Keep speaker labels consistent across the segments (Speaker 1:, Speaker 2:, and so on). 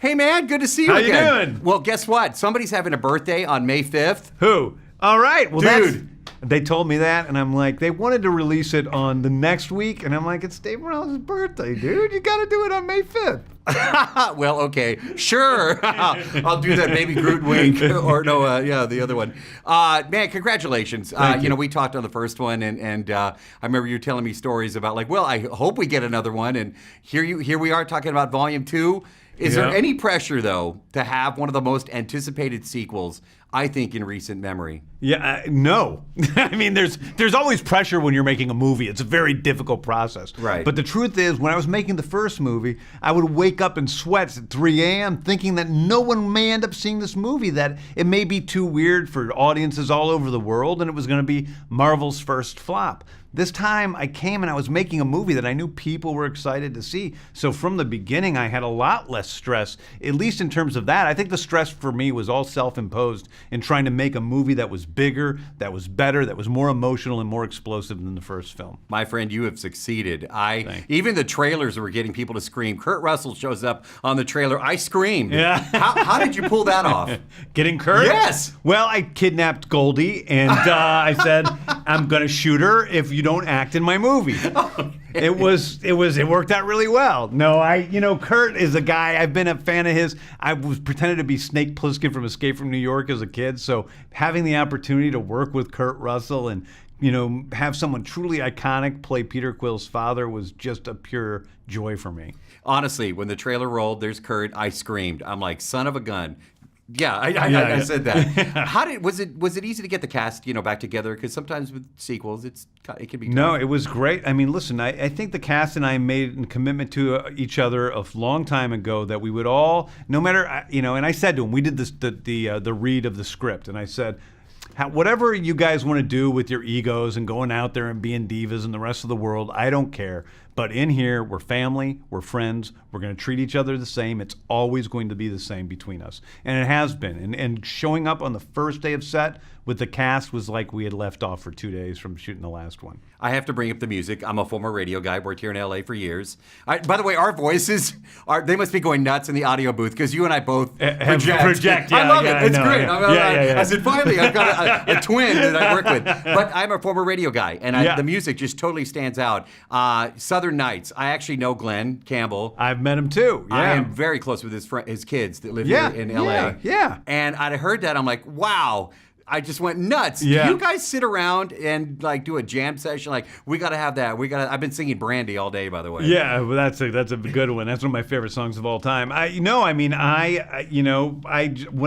Speaker 1: Hey, man, good to see you
Speaker 2: How
Speaker 1: again.
Speaker 2: you doing?
Speaker 1: Well, guess what? Somebody's having a birthday on May 5th.
Speaker 2: Who? All right. Well,
Speaker 1: Dude.
Speaker 2: They told me that, and I'm like, they wanted to release it on the next week, and I'm like, it's Dave Morales' birthday, dude. You got to do it on May 5th.
Speaker 1: Well, okay, sure. I'll do that Baby Groot wink. Or no, the other one. Man, congratulations.
Speaker 2: Thank you.
Speaker 1: We talked on the first one, and I remember you telling me stories about like, well, I hope we get another one, and here we are talking about Volume 2. Is there any pressure, though, to have one of the most anticipated sequels, I think, in recent memory?
Speaker 2: Yeah, no. I mean, there's always pressure when you're making a movie. It's a very difficult process.
Speaker 1: Right.
Speaker 2: But the truth is, when I was making the first movie, I would wake up in sweats at 3 a.m. thinking that no one may end up seeing this movie, that it may be too weird for audiences all over the world, and it was going to be Marvel's first flop. This time I came and I was making a movie that I knew people were excited to see. So from the beginning, I had a lot less stress, at least in terms of that. I think the stress for me was all self-imposed in trying to make a movie that was bigger, that was better, that was more emotional and more explosive than the first film.
Speaker 1: My friend, you have succeeded.
Speaker 2: Thanks.
Speaker 1: Even the trailers were getting people to scream. Kurt Russell shows up on the trailer. I screamed.
Speaker 2: Yeah.
Speaker 1: How did you pull that off?
Speaker 2: Getting Kurt?
Speaker 1: Yes.
Speaker 2: Well, I kidnapped Goldie, and I said, I'm going to shoot her if you don't act in my movie. It worked out really well. No, Kurt is a guy, I've been a fan of his. I was pretending to be Snake Plissken from Escape from New York as a kid, so having the opportunity to work with Kurt Russell and, have someone truly iconic play Peter Quill's father was just a pure joy for me.
Speaker 1: Honestly, when the trailer rolled, there's Kurt, I screamed. I'm like, son of a gun. Yeah, I said that. Was it easy to get the cast, back together? Because sometimes with sequels, it can be tough.
Speaker 2: No, it was great. I mean, listen, I think the cast and I made a commitment to each other a long time ago that we would all, no matter, and I said to him, we did this the read of the script, and I said, whatever you guys want to do with your egos and going out there and being divas and the rest of the world, I don't care. But in here, we're family, we're friends, we're going to treat each other the same. It's always going to be the same between us. And it has been. And showing up on the first day of set with the cast was like we had left off for 2 days from shooting the last one.
Speaker 1: I have to bring up the music. I'm a former radio guy, worked here in LA for years. By the way, our voices, they must be going nuts in the audio booth because you and I both project.
Speaker 2: Yeah,
Speaker 1: I love it. It's great.
Speaker 2: Yeah.
Speaker 1: I said, finally, I've got a twin that I work with. But I'm a former radio guy, and the music just totally stands out. Southern Nights. I actually know Glenn Campbell.
Speaker 2: I've met him too. Yeah.
Speaker 1: I am very close with his kids that live here in LA.
Speaker 2: Yeah.
Speaker 1: And I heard that. I'm like, wow. I just went nuts.
Speaker 2: Yeah.
Speaker 1: Do you guys sit around and like do a jam session? Like, we got to have that. I've been singing Brandy all day, by the way.
Speaker 2: Yeah, well, that's a good one. That's one of my favorite songs of all time. When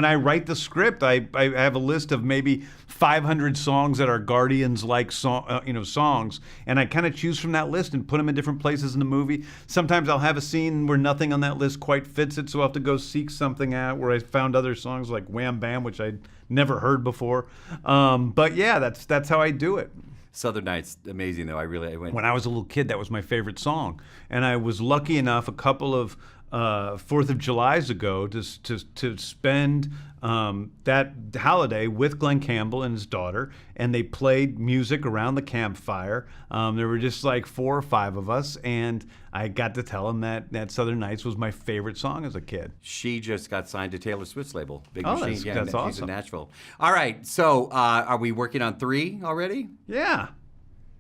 Speaker 2: I write the script, I have a list of maybe 500 songs that are Guardians-like songs, and I kind of choose from that list and put them in different places in the movie. Sometimes I'll have a scene where nothing on that list quite fits it, so I'll have to go seek something out where I found other songs like Wham Bam, which I'd never heard before. But yeah, that's how I do it.
Speaker 1: Southern Nights, amazing though. I went.
Speaker 2: When I was a little kid, that was my favorite song, and I was lucky enough a couple of 4th of Julys ago to spend that holiday with Glenn Campbell and his daughter, and they played music around the campfire. There were just like 4 or 5 of us, and I got to tell him that Southern Nights was my favorite song as a kid.
Speaker 1: She just got signed to Taylor Swift's label, Big
Speaker 2: Oh,
Speaker 1: Machine.
Speaker 2: that's awesome.
Speaker 1: She's in Nashville. All right, so are we working on 3 already?
Speaker 2: Yeah.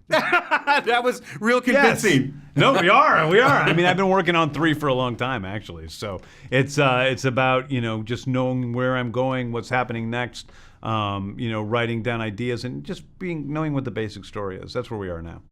Speaker 1: That was real convincing.
Speaker 2: Yes. No, we are. I mean, I've been working on 3 for a long time, actually. So it's about just knowing where I'm going, what's happening next, writing down ideas, and just knowing what the basic story is. That's where we are now.